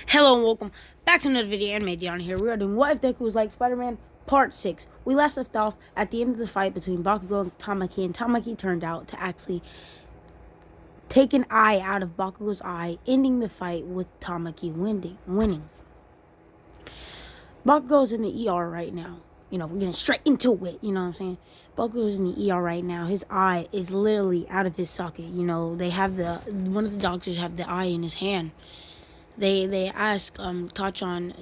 Hello and welcome back to another video. Anime Dion here. We are doing What If Deku Was Like Spider-Man Part 6. We last left off at the end of the fight between Bakugo and Tamaki, and Tamaki turned out to actually take an eye out of Bakugo's eye, ending the fight with Tamaki winning. Bakugo's in the ER right now. We're getting straight into it, you know what I'm saying? Bakugo's in the ER right now. His eye is literally out of his socket. They have one of the doctors have the eye in his hand. They ask Kachan,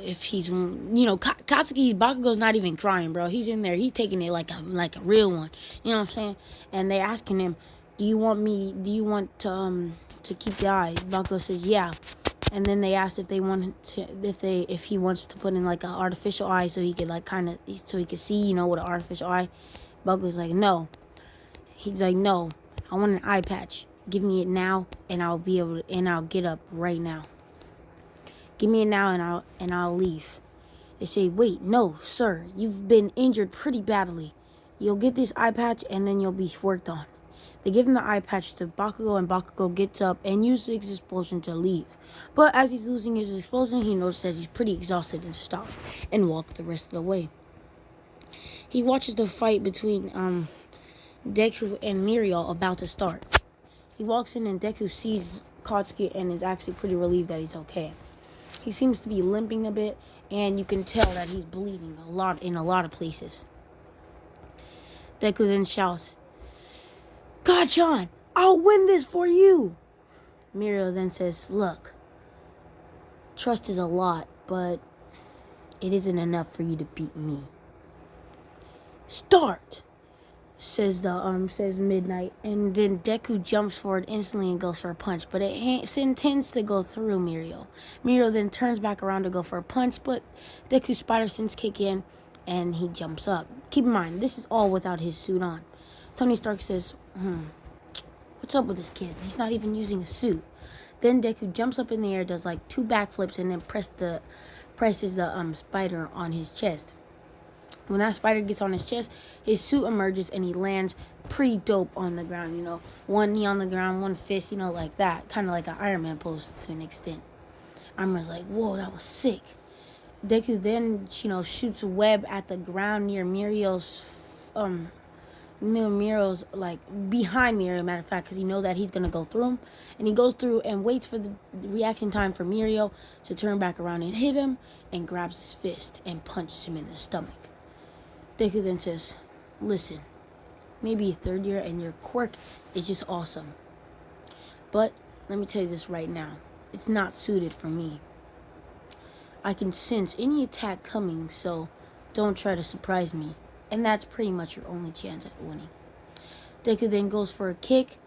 if he's Katsuki Bakugo's not even crying, bro. He's in there. He's taking it like a real one. You know what I'm saying? And they asking him, do you want to keep the eye? Bakugo says yeah. And then they asked if he wants to put in like an artificial eye so he could so he could see, with an artificial eye. Bakugo's like no. He's like no. I want an eye patch. Give me it now and I'll get up right now. Give me it now and I'll leave. They say, wait, no, sir. You've been injured pretty badly. You'll get this eye patch and then you'll be worked on. They give him the eye patch to Bakugo, and Bakugo gets up and uses his explosion to leave. But as he's losing his explosion, he notices he's pretty exhausted and stops and walks the rest of the way. He watches the fight between Deku and Muriel about to start. He walks in and Deku sees Katsuki and is actually pretty relieved that he's okay. He seems to be limping a bit, and you can tell that he's bleeding a lot in a lot of places. Deku then shouts, Kachan, I'll win this for you! Muriel then says, look, trust is a lot, but it isn't enough for you to beat me. Start! Says Midnight, and then Deku jumps forward instantly and goes for a punch, but it intends to go through Muriel. Muriel then turns back around to go for a punch, but Deku's spider sense kick in and he jumps up. Keep in mind, this is all without his suit on. Tony Stark says, what's up with this kid? He's not even using a suit. Then Deku jumps up in the air, does like 2 backflips, and then presses the spider on his chest. When that spider gets on his chest, his suit emerges and he lands pretty dope on the ground, One knee on the ground, one fist, like that. Kind of like an Iron Man pose to an extent. Iron Man's like, whoa, that was sick. Deku then, shoots a web at the ground near Muriel's, like, behind Muriel, matter of fact, because he knows that he's going to go through him. And he goes through and waits for the reaction time for Muriel to turn back around and hit him, and grabs his fist and punches him in the stomach. Deku then says, listen, maybe you're third year and your quirk is just awesome. But let me tell you this right now. It's not suited for me. I can sense any attack coming, so don't try to surprise me. And that's pretty much your only chance at winning. Deku then goes for a kick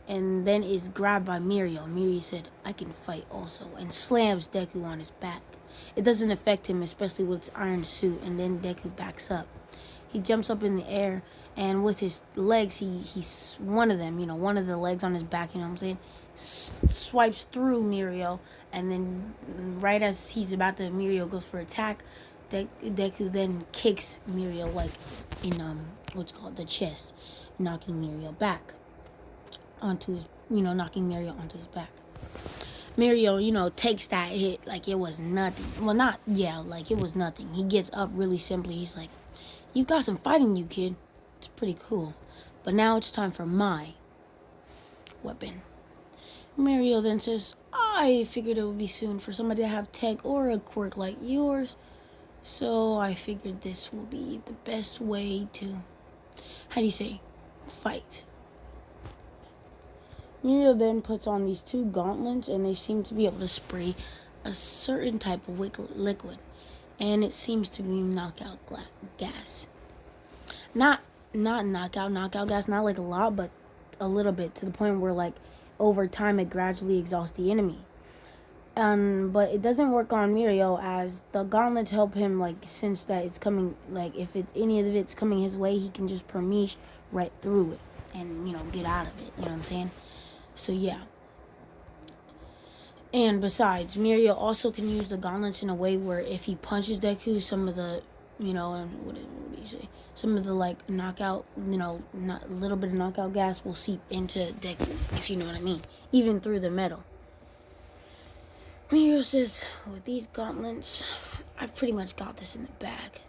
and then is grabbed by Muriel. Muriel said, I can fight also, and slams Deku on his back. It doesn't affect him, especially with his iron suit, and then Deku backs up. He jumps up in the air, and with his legs, he's one of them, one of the legs on his back, swipes through Muriel, and then right as he's about to, Muriel goes for attack, Deku then kicks Muriel, like, in, the chest, knocking Muriel back onto his, knocking Muriel onto his back. Muriel, takes that hit like it was nothing. Well, like it was nothing. He gets up really simply. He's like, you got some fight in you, kid. It's pretty cool. But now it's time for my weapon. Muriel then says, I figured it would be soon for somebody to have tech or a quirk like yours. So I figured this will be the best way to, fight. Muriel then puts on these 2 gauntlets, and they seem to be able to spray a certain type of liquid. And it seems to be knockout gas. Not knockout gas, not like a lot, but a little bit, to the point where, like, over time it gradually exhausts the enemy. But it doesn't work on Muriel, as the gauntlets help him, like, sense that it's coming, like, if it's any of it's coming his way, he can just permeate right through it and, get out of it, you know what I'm saying? So, yeah. And besides, Muriel also can use the gauntlets in a way where if he punches Deku, some of the, and what do you say? Some of the, like, knockout, not a little bit of knockout gas will seep into Deku, if you know what I mean. Even through the metal. Mirio says, with these gauntlets, I've pretty much got this in the bag.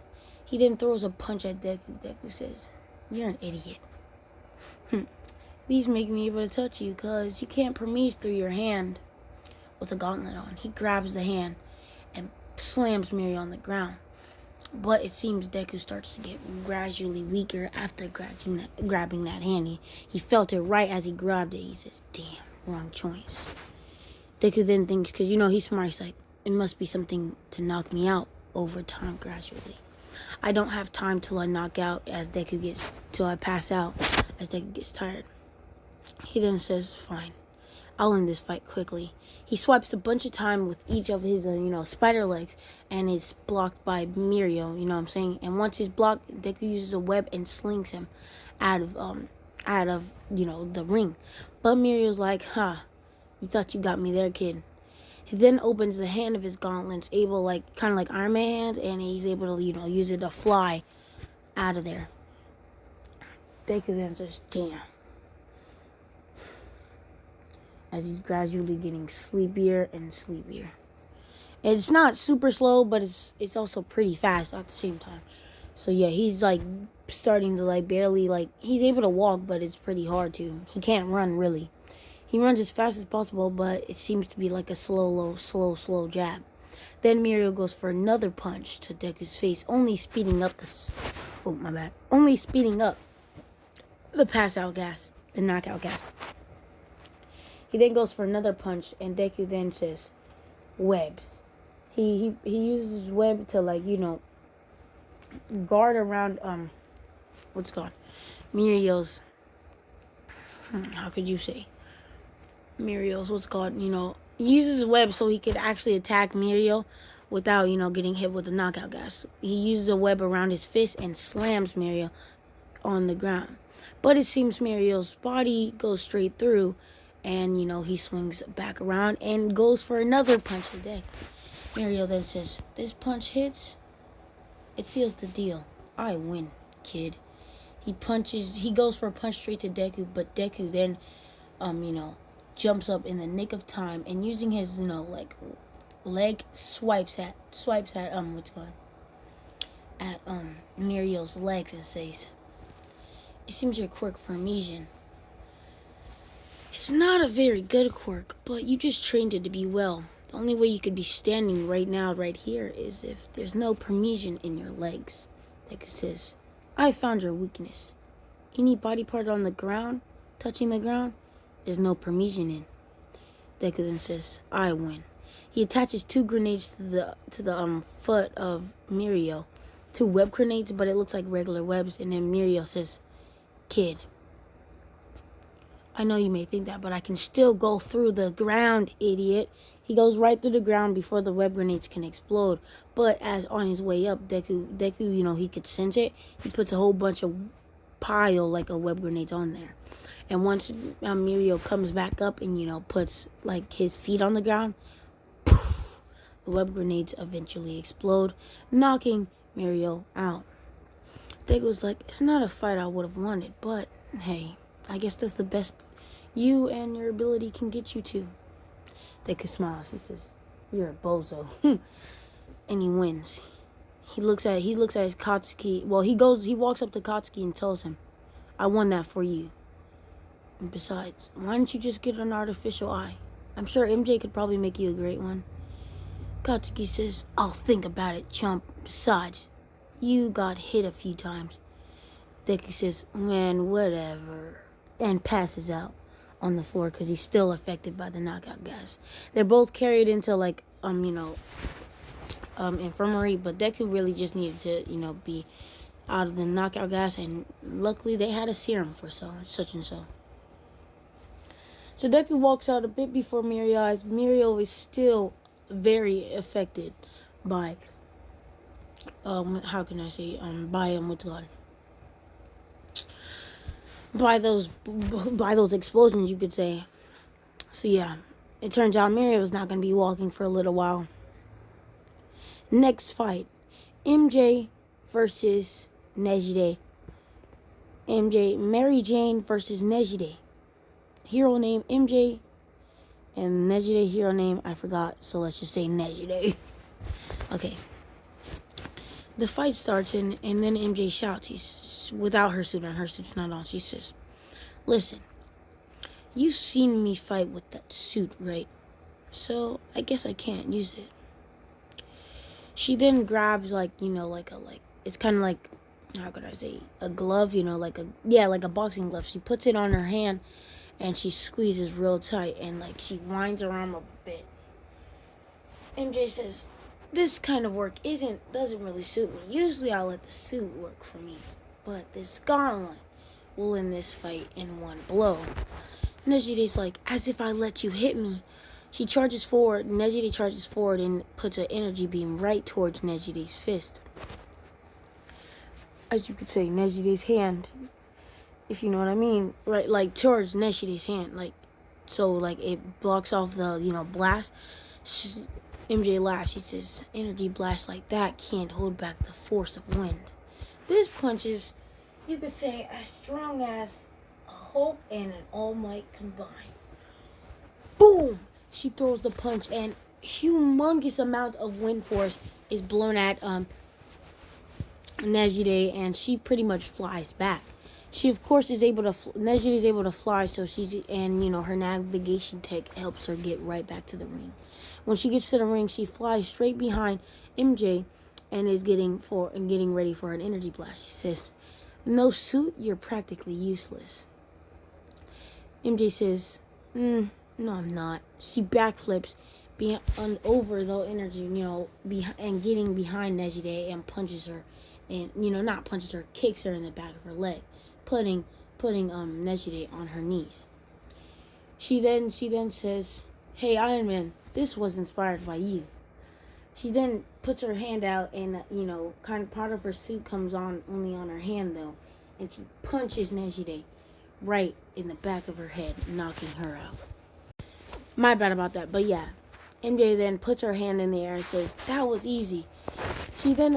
He then throws a punch at Deku. Deku says, you're an idiot. These make me able to touch you because you can't permise through your hand with a gauntlet on. He grabs the hand and slams Mirio on the ground. But it seems Deku starts to get gradually weaker after grabbing that hand. He felt it right as he grabbed it. He says, damn, wrong choice. Deku then thinks, because he's smart, he's like, it must be something to knock me out over time gradually. I don't have time till I knock out till I pass out as Deku gets tired. He then says, fine, I'll end this fight quickly. He swipes a bunch of time with each of his, spider legs, and is blocked by Mirio, you know what I'm saying? And once he's blocked, Deku uses a web and slings him out of the ring. But Mirio's like, you thought you got me there, kid. He then opens the hand of his gauntlets, kind of like Iron Man hands, and he's able to, use it to fly out of there. Deku then says, damn. As he's gradually getting sleepier and sleepier. And it's not super slow, but it's also pretty fast at the same time. So yeah, he's like starting to barely he's able to walk, but it's pretty hard to. He can't run really. He runs as fast as possible, but it seems to be like a slow jab. Then Mirio goes for another punch to Deku's face, only speeding up the pass out gas, the knockout gas. He then goes for another punch, and Deku then says, webs. He uses his web to guard around what's called Mirio's. How could you say Mirio's? What's called he uses his web so he could actually attack Mirio without getting hit with the knockout gas. He uses a web around his fist and slams Mirio on the ground. But it seems Mirio's body goes straight through. And, he swings back around and goes for another punch to Deku. Mirio then says, this punch hits. It seals the deal. I win, kid. He goes for a punch straight to Deku, but Deku then, jumps up in the nick of time and using his, leg swipes at Mirio's legs and says, it seems your quirk Parmesan. It's not a very good quirk, but you just trained it to be well. The only way you could be standing right now, right here, is if there's no Parmesan in your legs. Deku says, I found your weakness. Any body part on the ground, touching the ground, there's no Parmesan in. Deku then says, I win. He attaches 2 grenades to the foot of Mirio. 2 web grenades, but it looks like regular webs, and then Mirio says, kid, I know you may think that, but I can still go through the ground, idiot. He goes right through the ground before the web grenades can explode. But as on his way up, Deku, he could sense it. He puts a whole bunch of pile of web grenades on there. And once Mirio comes back up and, puts his feet on the ground, poof, the web grenades eventually explode, knocking Mirio out. Deku's like, it's not a fight I would have wanted, but hey, I guess that's the best you and your ability can get you to. Deku smiles. He says, you're a bozo. And he wins. He looks at his Katsuki. Well, he walks up to Katsuki and tells him, I won that for you. And besides, why didn't you just get an artificial eye? I'm sure MJ could probably make you a great one. Katsuki says, I'll think about it, chump. Besides, you got hit a few times. Deku says, man, whatever. And passes out on the floor because he's still affected by the knockout gas. They're both carried into infirmary, but Deku really just needed to be out of the knockout gas, and luckily they had a serum for such and so. So Deku walks out a bit before Mirio. Mirio is still very affected by how can I say by what's called by those explosions, you could say. So yeah, it turns out Mirio's not going to be walking for a little while. Next fight, MJ versus Nejide. Mary Jane versus Nejide. Hero name MJ, And Nejide hero name, I forgot, so let's just say Nejide. Okay. The fight starts, and then MJ shouts, without her suit on. Her suit's not on. She says, listen, you've seen me fight with that suit, right? So I guess I can't use it. She then grabs, like, it's kind of like, how could I say, a glove, like a boxing glove. She puts it on her hand, and she squeezes real tight, and, like, she winds her arm up a bit. MJ says, this kind of work doesn't really suit me. Usually I'll let the suit work for me, but this gauntlet will end this fight in one blow. Nejide's like, as if I let you hit me. She charges forward. Nejide charges forward and puts an energy beam right towards Nejide's fist. As you could say, Nejide's hand, if you know what I mean, right, like towards Nejide's hand, like, so, like, it blocks off the, blast. MJ laughs. She says, energy blast like that can't hold back the force of wind. This punch is, you could say, as strong as a Hulk and an All Might combined. Boom! She throws the punch, and humongous amount of wind force is blown at Nejide, and she pretty much flies back. She, of course, is able to, Nejide is able to fly, so her navigation tech helps her get right back to the ring. When she gets to the ring, she flies straight behind MJ and is getting ready for an energy blast. She says, no suit, you're practically useless. MJ says, no, I'm not. She backflips over the energy, and getting behind Nejide and punches her, and, not punches her, kicks her in the back of her leg, putting Nejide on her knees. She then says, hey, Iron Man, this was inspired by you. She then puts her hand out, and, kind of part of her suit comes on, only on her hand, though. And she punches Nejide right in the back of her head, knocking her out. My bad about that, but yeah. MJ then puts her hand in the air and says, that was easy. She then,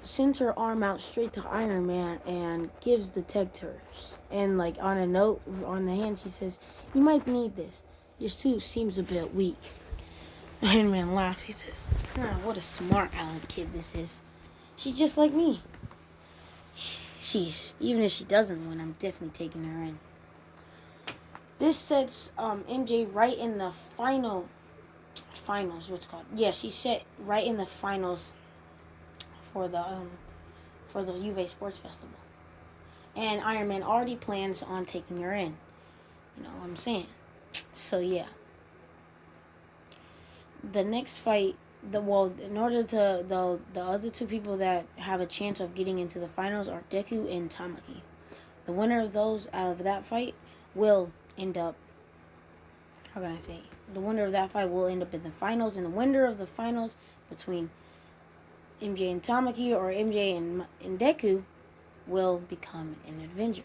sends her arm out straight to Iron Man and gives the tech to her. And, like, on a note on the hand, she says, you might need this. Your suit seems a bit weak. Iron Man laughs. He says, what a smart aleck kid this is. She's just like me. Even if she doesn't win, I'm definitely taking her in. This sets MJ right in the finals, what's it called? Yeah, she's set right in the finals for the Juve Sports Festival. And Iron Man already plans on taking her in. You know what I'm saying? So yeah. The next fight, in order to the other two people that have a chance of getting into the finals are Deku and Tamaki. The winner of that fight will end up, the winner of that fight will end up in the finals, and the winner of the finals between MJ and Tamaki or MJ and Deku will become an Avenger.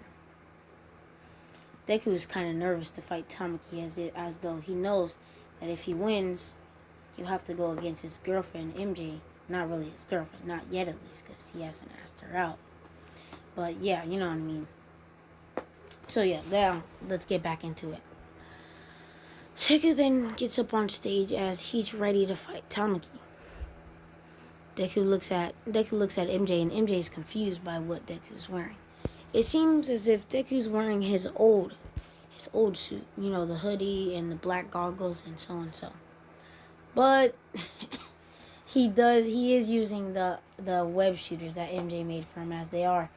Deku is kind of nervous to fight Tamaki as though he knows that if he wins, he'll have to go against his girlfriend, MJ. Not really his girlfriend, not yet at least, because he hasn't asked her out. But yeah, you know what I mean. So yeah, now let's get back into it. Deku then gets up on stage as he's ready to fight Tamaki. Deku looks at MJ, and MJ is confused by what Deku's wearing. It seems as if Deku's wearing his old suit, the hoodie and the black goggles and so and so. But he is using the web shooters that MJ made for him, as they are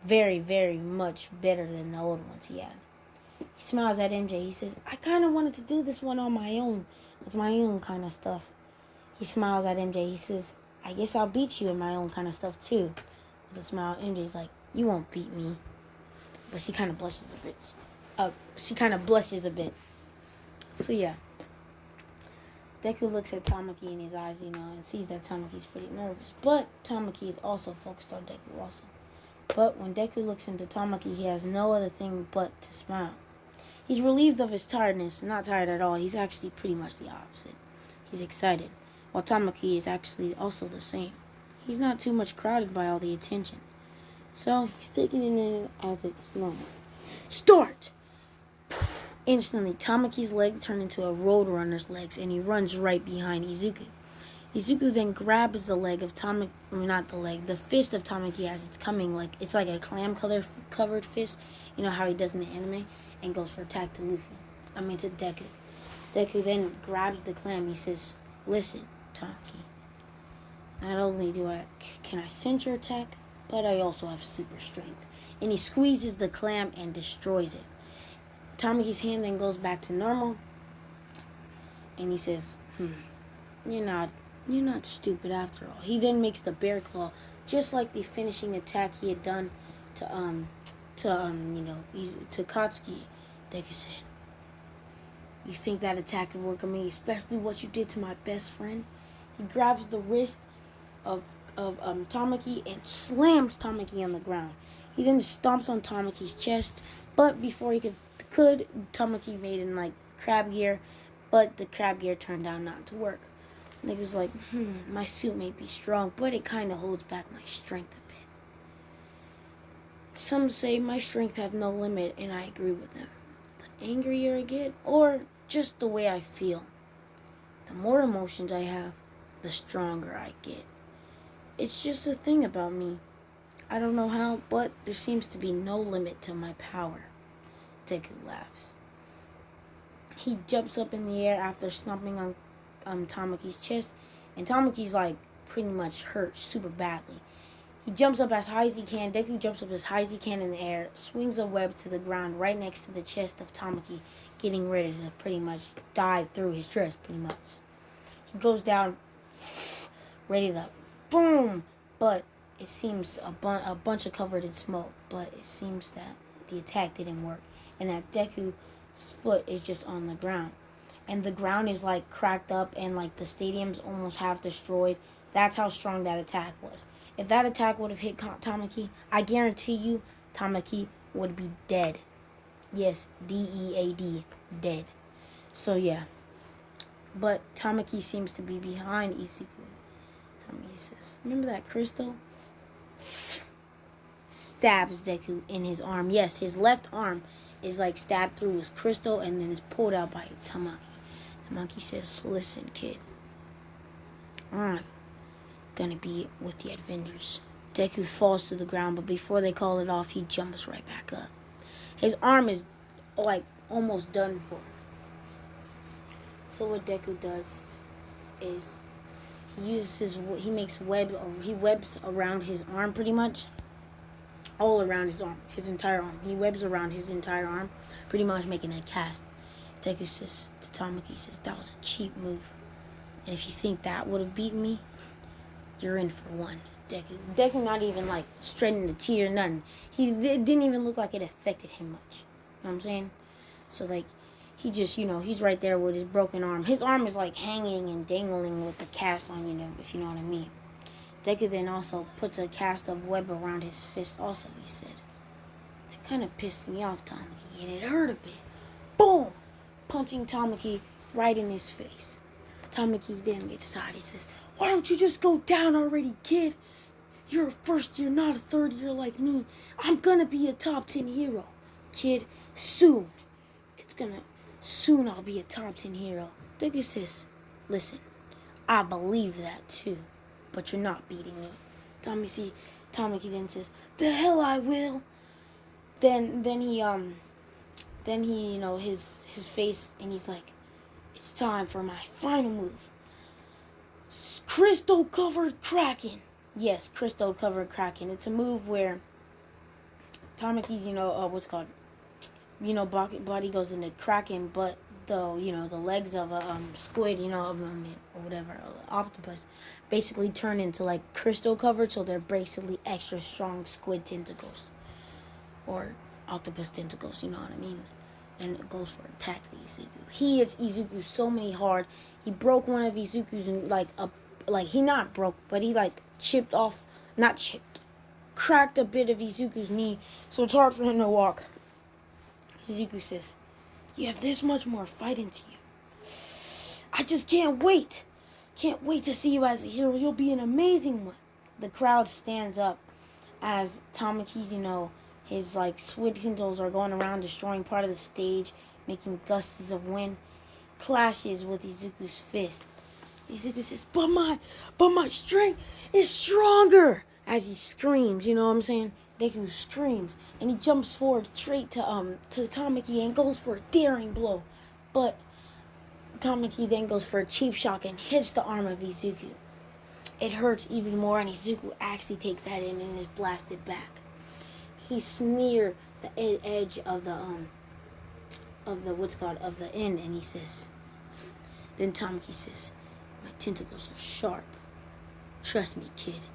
very, very much better than the old ones he had. He smiles at MJ. He says, I kind of wanted to do this one on my own, with my own kind of stuff. He smiles at MJ. He says, I guess I'll beat you in my own kind of stuff too. With a smile, MJ's like, you won't beat me. But she kind of blushes a bit. So yeah. Deku looks at Tamaki in his eyes, and sees that Tamaki's pretty nervous. But Tamaki is also focused on Deku also. But when Deku looks into Tamaki, he has no other thing but to smile. He's relieved of his tiredness, not tired at all. He's actually pretty much the opposite. He's excited, while Tamaki is actually also the same. He's not too much crowded by all the attention. So he's taking it in as it's normal. Start! Instantly, Tamaki's leg turned into a roadrunner's legs, and he runs right behind Izuku. Izuku then grabs the leg of Tamaki, not the leg, the fist of Tamaki as it's coming, like it's like a clam color covered fist, you know how he does in the anime, and goes for attack to to Deku. Deku then grabs the clam. He says, "Listen, Tamaki. Not only can I sense your attack, but I also have super strength." And he squeezes the clam and destroys it. Tamaki's hand then goes back to normal, and he says, You're not stupid after all." He then makes the bear claw, just like the finishing attack he had done to Katsuki. Deku said, "You think that attack would work on me, especially what you did to my best friend?" He grabs the wrist of Tamaki and slams Tamaki on the ground. He then stomps on Tamaki's chest, but before he could Tamaki made in like crab gear, but the crab gear turned out not to work. Nigga's like, my suit may be strong, but it kind of holds back my strength a bit. Some say my strength have no limit, and I agree with them. The angrier I get, or just the way I feel, the more emotions I have, the stronger I get. It's just a thing about me. I don't know how, but there seems to be no limit to my power. Deku laughs. He jumps up in the air after stomping on Tamaki's chest, and Tamaki's like pretty much hurt super badly. He jumps up as high as he can. Deku jumps up as high as he can in the air, swings a web to the ground right next to the chest of Tamaki, getting ready to pretty much dive through his chest, pretty much. He goes down, ready to boom, but it seems a bunch of covered in smoke, but it seems that the attack didn't work, and that Deku's foot is just on the ground. And the ground is like cracked up, and like the stadium's almost half destroyed. That's how strong that attack was. If that attack would have hit Tamaki, I guarantee you Tamaki would be dead. Yes, D-E-A-D, dead. So yeah. But Tamaki seems to be behind Izuku. Tamaki says, "Remember that crystal?" Stabs Deku in his arm. Yes, his left arm is like stabbed through his crystal and then is pulled out by Tamaki. Tamaki says, "Listen, kid. I'm gonna be with the Avengers." Deku falls to the ground, but before they call it off, he jumps right back up. His arm is like almost done for. So what Deku does is he makes webs around his arm pretty much. All around his arm, his entire arm. He webs around his entire arm, pretty much making a cast. Deku says to Tamaki, says, "That was a cheap move. And if you think that would have beaten me, you're in for one." Deku not even like straightened a tear, nothing. It didn't even look like it affected him much. You know what I'm saying? So like, he just, he's right there with his broken arm. His arm is like hanging and dangling with the cast on, if you know what I mean. Deku then also puts a cast of web around his fist also, he said. "That kind of pissed me off, Tamaki, and it hurt a bit." Boom! Punching Tamaki right in his face. Tamaki then gets tired. He says, "Why don't you just go down already, kid? You're a first year, not a third year like me. I'm gonna be a top 10 hero. Kid, soon. Soon I'll be a top 10 hero." Deku says, "Listen, I believe that too, but you're not beating me." Tamaki then says, "The hell I will." Then he his face, and he's like, "It's time for my final move. Crystal covered Kraken." Yes, crystal covered Kraken. It's a move where Tamaki's what's called body goes into Kraken, but the legs of a squid, or whatever, octopus, basically turn into like crystal covered, so they're basically extra strong squid tentacles or octopus tentacles, you know what I mean? And it goes for attack to Izuku. He hits Izuku so many hard. He broke one of Izuku's he not broke, but he like cracked a bit of Izuku's knee, so it's hard for him to walk. Izuku says, "You have this much more fight into you. I just can't wait. Can't wait to see you as a hero. You'll be an amazing one." The crowd stands up as Tamaki's, his like squid tentacles are going around destroying part of the stage. making gusts of wind, clashes with Izuku's fist. Izuku says, but my strength is stronger, as he screams, you know what I'm saying? Deku screams, and he jumps forward straight to Tamaki and goes for a daring blow. But Tamaki then goes for a cheap shot and hits the arm of Izuku. It hurts even more, and Izuku actually takes that in and is blasted back. He's near the edge of the end, and he says, then Tamaki says, my tentacles are sharp. Trust me, kid.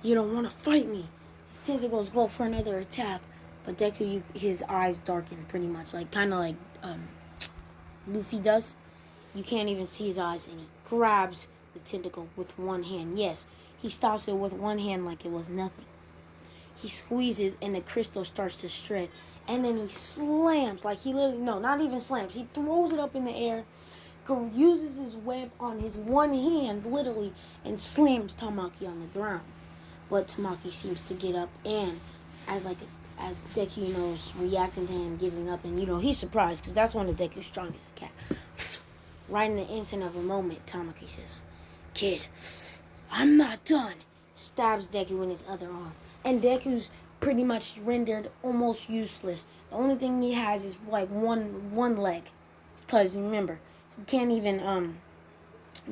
You don't want to fight me. His tentacles go for another attack, but Deku, his eyes darken pretty much, like kind of like Luffy does. You can't even see his eyes, and he grabs the tentacle with one hand. Yes, he stops it with one hand like it was nothing. He squeezes, and the crystal starts to shred, and then he slams, like he literally, no, not even slams. He throws it up in the air, uses his web on his one hand, literally, and slams Tamaki on the ground. But Tamaki seems to get up, and as Deku, is reacting to him getting up, and, he's surprised, because that's one of Deku's strongest attack. Right in the instant of a moment, Tamaki says, kid, I'm not done. Stabs Deku in his other arm. And Deku's pretty much rendered almost useless. The only thing he has is like one leg. Because remember, he can't even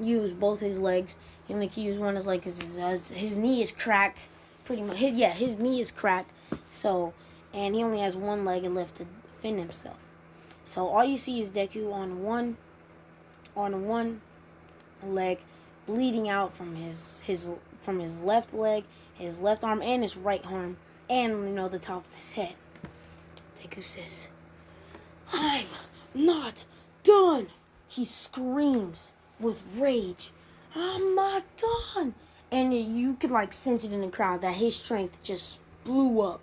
use both his legs. He only can use one of his legs because his knee is cracked. Pretty much. His knee is cracked. So, and he only has one leg left to defend himself. So all you see is Deku on one leg, bleeding out from his left leg, his left arm, and his right arm, and the top of his head. Deku says, I'm not done. He screams with rage, I'm not done. And you could sense it in the crowd that his strength just blew up.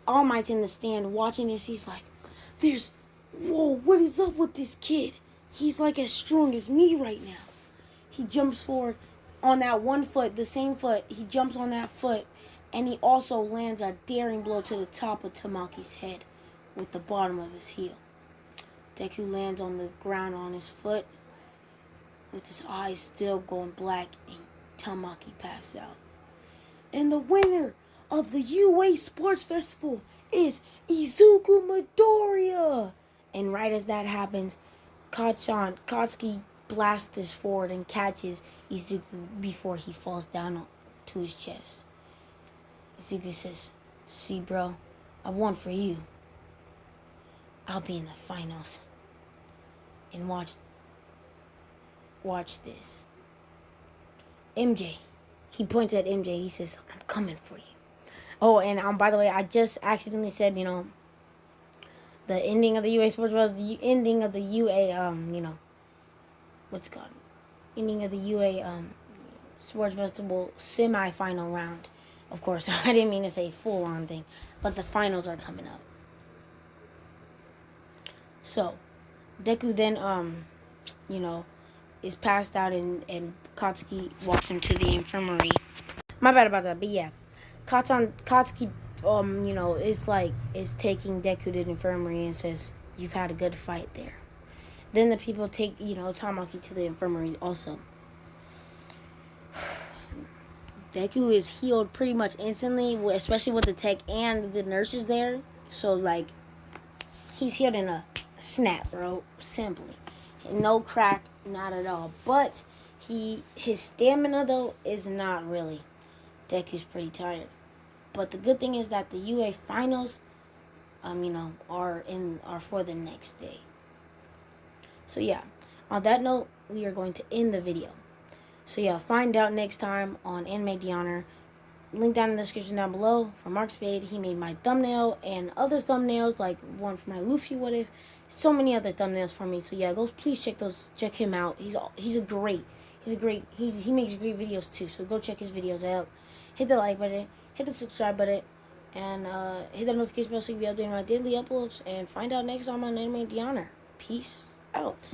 All Might's in the stand watching this. He's like, whoa, what is up with this kid? He's as strong as me right now. He jumps forward on that one foot, the same foot. He jumps on that foot, and he also lands a daring blow to the top of Tamaki's head with the bottom of his heel. Deku lands on the ground on his foot with his eyes still going black, and Tamaki passes out. And the winner of the UA Sports Festival is Izuku Midoriya. And right as that happens, Katsuki blasts forward and catches Izuku before he falls down to his chest. Izuku says, see, bro, I won for you. I'll be in the finals. And watch this. MJ. He points at MJ. He says, I'm coming for you. Oh, and by the way, I just accidentally said, the ending of the UA Sports was the ending of the UA, what's it called? Ending of the UA Sports Festival semi-final round. Of course, I didn't mean to say full-on thing, but the finals are coming up. So, Deku then, is passed out, and Katsuki walks him to the infirmary. My bad about that, but yeah. Katsuki, is taking Deku to the infirmary and says, you've had a good fight there. Then the people take, Tamaki to the infirmary also. Deku is healed pretty much instantly, especially with the tech and the nurses there. So, he's healed in a snap, bro. Simply. No crack, not at all. But his stamina, though, is not really. Deku's pretty tired. But the good thing is that the UA finals, are for the next day. So yeah, on that note, we are going to end the video. So yeah, find out next time on Anime D'Honor. Link down in the description down below for Mark Spade. He made my thumbnail and other thumbnails, like one for my Luffy What If. So many other thumbnails for me. So yeah, please check him out. He makes great videos too. So go check his videos out. Hit the like button, hit the subscribe button, and hit the notification bell so you can be updated on my daily uploads. And find out next time on Anime D'Honor. Peace out.